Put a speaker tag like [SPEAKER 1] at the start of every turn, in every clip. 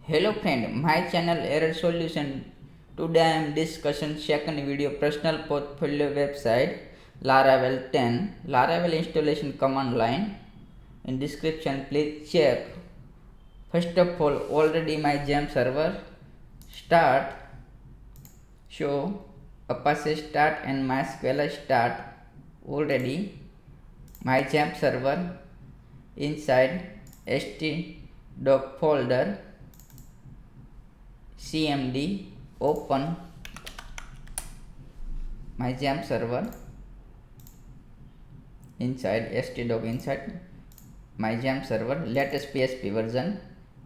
[SPEAKER 1] Hello friend, my channel Error Solution. Today I am discussing second video personal portfolio website Laravel 10 Laravel installation command line. In description please check. First of all, already my gem server start show Apache start and MySQL start already my gem server inside htdoc folder cmd open my jam server inside htdoc inside my jam server latest php version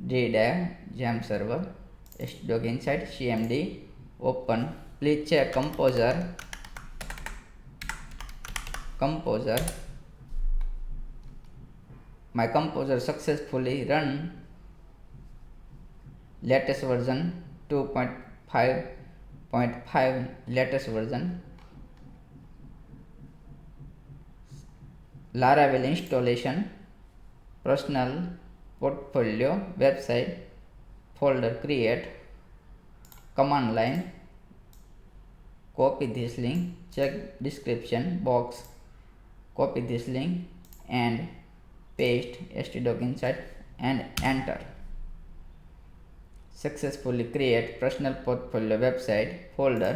[SPEAKER 1] jam server htdoc inside cmd open. Please check composer my composer successfully run latest version 2.5.5 latest version Laravel installation personal portfolio website folder create command line copy this link check description box copy this link and paste htdoc inside and enter. Successfully create personal portfolio website folder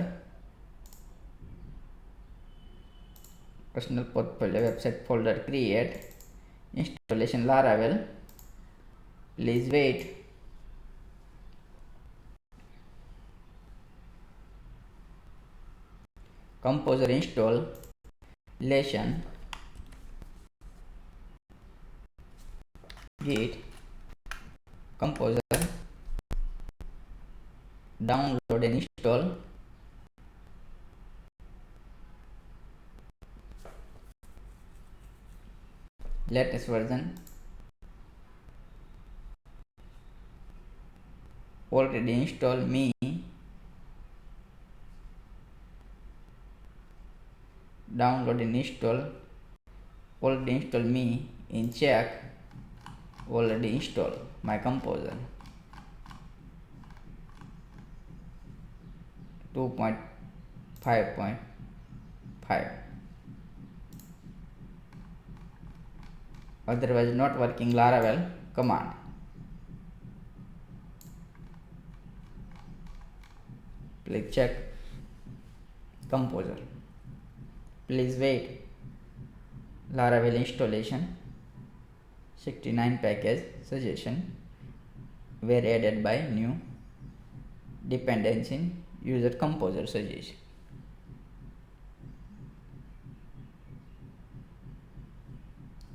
[SPEAKER 1] personal portfolio website folder create installation Laravel. Please wait. Composer install installation git composer download and install latest version already install me download and install already install me in check already install my composer 2.5.5 otherwise not working Laravel command. Please check composer. Please wait. Laravel installation 69 package suggestion were added by new dependency user composer suggestion.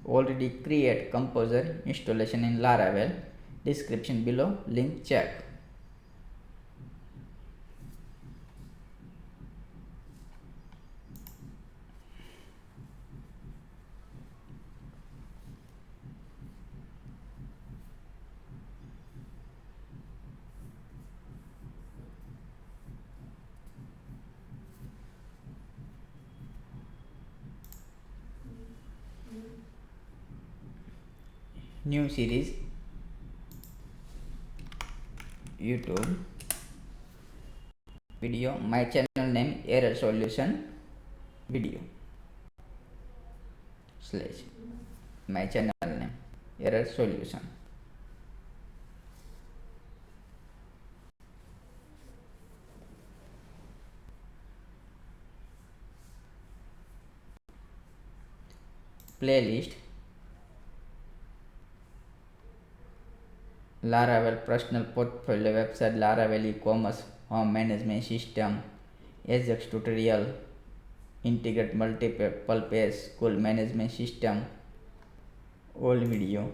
[SPEAKER 1] Already create composer installation in Laravel description below link check. New series YouTube video my channel name error solution video slash my channel name error solution. Playlist Laravel personal portfolio website Laravel e-commerce home management system Ajax tutorial integrate multiple page school management system all video.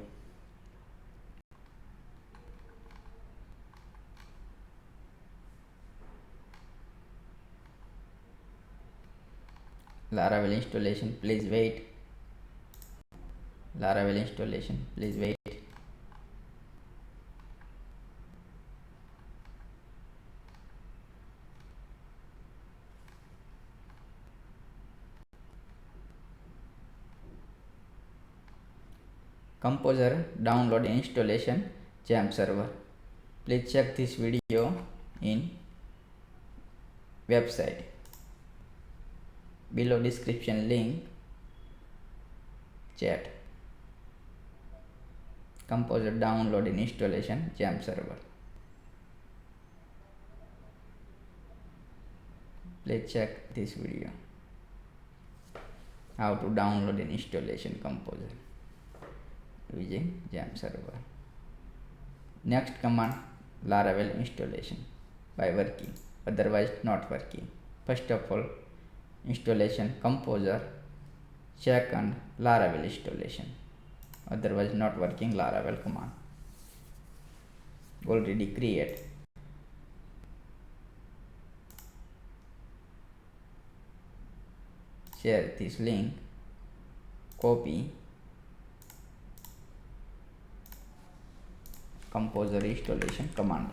[SPEAKER 1] Laravel installation please wait. Laravel installation please wait. Composer download installation jam server Please check this video in website. Below description link chat. Composer download and installation Jam server. Please check this video. How to download and installation Composer using Jam server. Next command, Laravel installation by working, otherwise not working. First of all, installation Composer. Second, Laravel installation, otherwise not working Laravel command. Already create. Share this link, copy Composer installation command,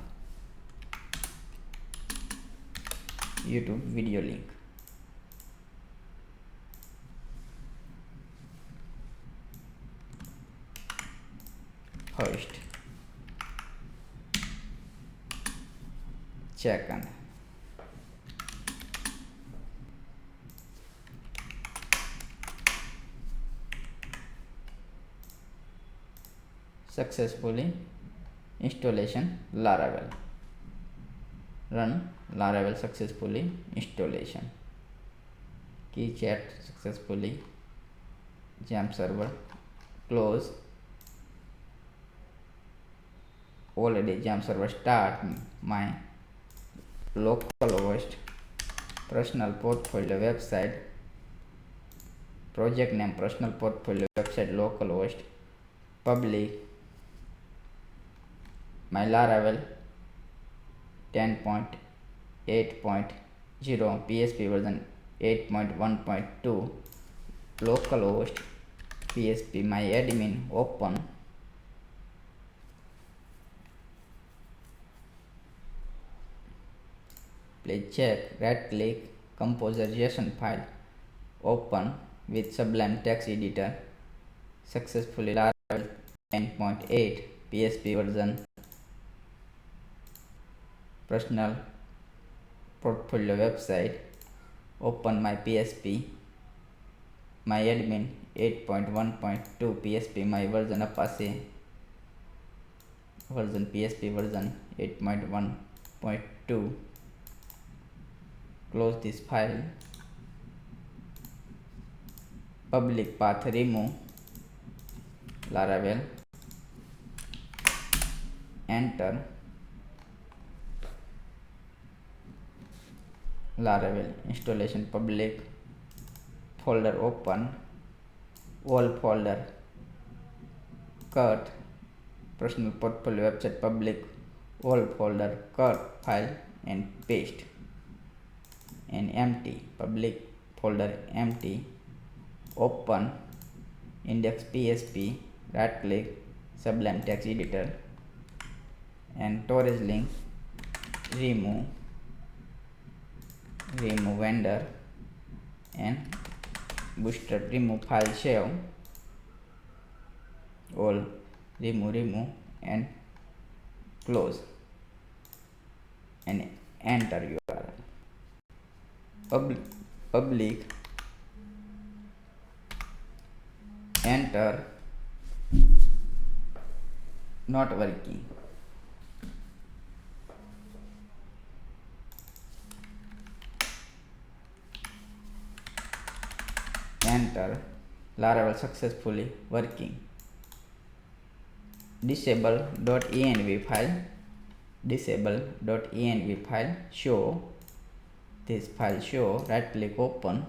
[SPEAKER 1] YouTube video link. First, second, successfully installation Laravel. Run Laravel successfully installation. Key chat successfully. Jam server close. Already Jam server start my localhost personal portfolio website. Project name personal portfolio website localhost. Public my Laravel 10.8.0 PHP version 8.1.2 localhost PHP my admin open. Please check, right click Composer JSON file, open with Sublime text editor. Successfully Laravel 10.8 PHP version personal portfolio website. Open my PHP my admin 8.1.2 PHP my version Apache version PHP version 8.1.2. Close this file. Public path remove Laravel. Enter Laravel installation public folder open. All folder cut personal portfolio website public all folder cut file and paste. And empty public folder empty. Open index PHP, right click Sublime text editor and storage link remove vendor and bootstrap remove file save all remove and close and enter URL. Public enter not working. Enter Laravel successfully working. Disable.env file show. This file show, right click open.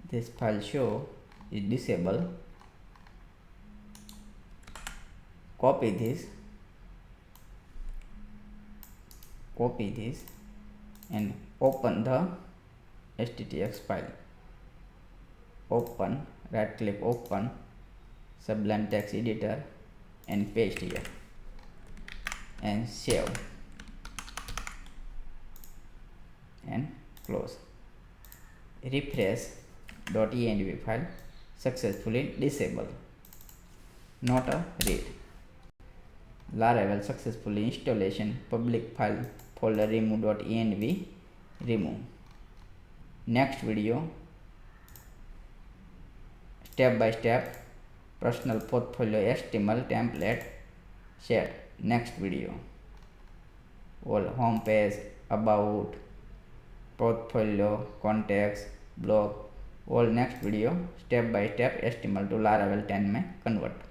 [SPEAKER 1] This file show is disable. Copy this and open the httx file. Open, right click open Sublime text editor and paste here and save and close. Refresh.env file successfully disabled, not a read. Laravel successfully installation public file folder remove.env remove. Next video, step by step personal portfolio HTML template set. Next video, all home page, about, portfolio, contacts, blog, all next video step by step HTML to Laravel 10 में convert.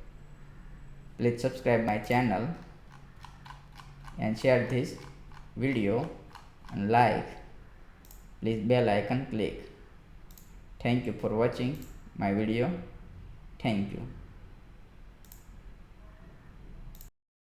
[SPEAKER 1] Please subscribe my channel and share this video and like. Please bell icon click. Thank you for watching my video. Thank you.